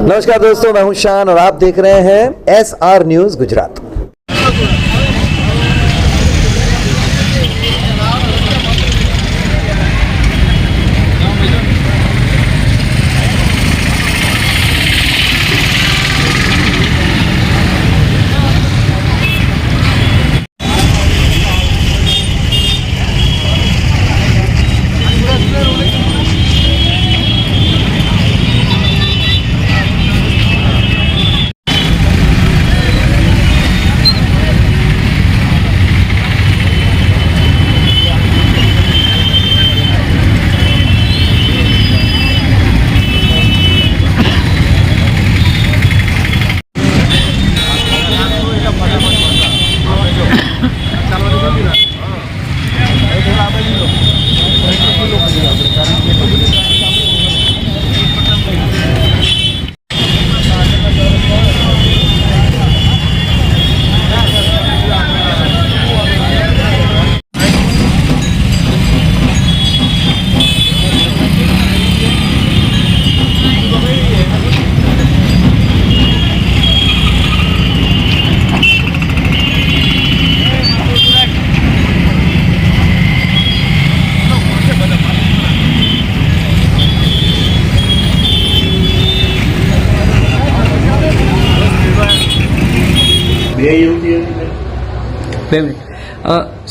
नमस्कार दोस्तों, मैं हूं शान और आप देख रहे हैं SR न्यूज गुजरात।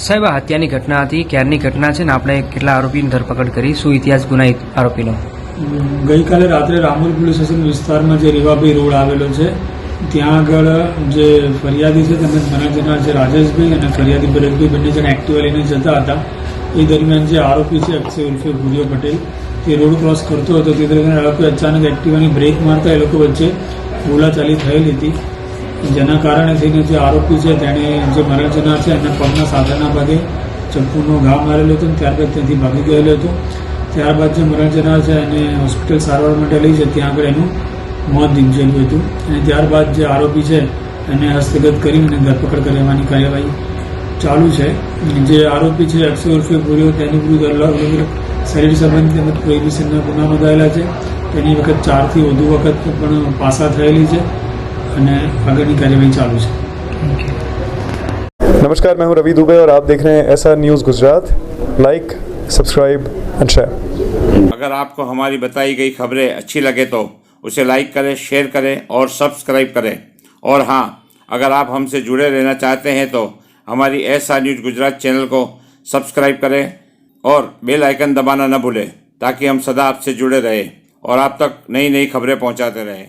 સાહેબ, આ હત્યાની ઘટના હતી, ક્યારની ઘટના છે ને આપણે કેટલા આરોપીની ધરપકડ કરી, શું ઇતિહાસ ગુનાહિત આરોપીનો? ગઈકાલે રાત્રે રામોલ પોલીસ સ્ટેશન વિસ્તારમાં જે રીવાભાઈ રોડ આવેલો છે ત્યાં આગળ જે ફરિયાદી છે તેમજ મનાજનાર છે રાજેશભાઈ અને ફરિયાદી ભરતભાઈ બંને જણ એક્ટિવા લઈને જતા હતા। એ દરમિયાન જે આરોપી છે અક્ષય ઉર્ફે ભૂરિયો પટેલ તે રોડ ક્રોસ કરતો હતો તે દરમિયાન આરોપી અચાનક એક્ટિવાની બ્રેક મારતા એ લોકો વચ્ચે બોલાચાલી થયેલી હતી, જેના કારણે થઈને જે આરોપી છે તેણે જે મરણ જનાર છે એના પગના સાધાના ભાગે ચપ્પુનો ઘા મારેલો હતો અને ત્યારબાદ ત્યાંથી ભાગી ગયેલો હતો। ત્યારબાદ જે મરણ જનાર છે એને હોસ્પિટલ સારવાર માટે લઈ છે, ત્યાં આગળ એનું મોત નીપજેલું હતું અને ત્યારબાદ જે આરોપી છે એને હસ્તગત કરી અને ધરપકડ કરવાની કાર્યવાહી ચાલુ છે। જે આરોપી છે અક્ષય ઉર્ફે ભૂરિયો તેની વિરુદ્ધ અલગ શરીર સંબંધી તેમજ પ્રોહિબિશનના ગુના નોંધાયેલા છે। તેની વખત 4 થી વધુ વખત પણ પાસા થયેલી છે અને આગળની કાર્યવાही चालू है। नमस्कार, मैं हूं रवि दुबे और आप देख रहे हैं SR news Gujarat. Like, subscribe and share. अगर आपको हमारी बताई गई खबरें अच्छी लगे तो उसे लाइक करें, शेयर करें और सब्सक्राइब करें। और हाँ, अगर आप हमसे जुड़े रहना चाहते हैं तो हमारी SR न्यूज़ गुजरात चैनल को सब्सक्राइब करें और बेल आइकन दबाना न भूलें ताकि हम सदा आपसे जुड़े रहें और आप तक नई नई खबरें पहुंचाते रहें।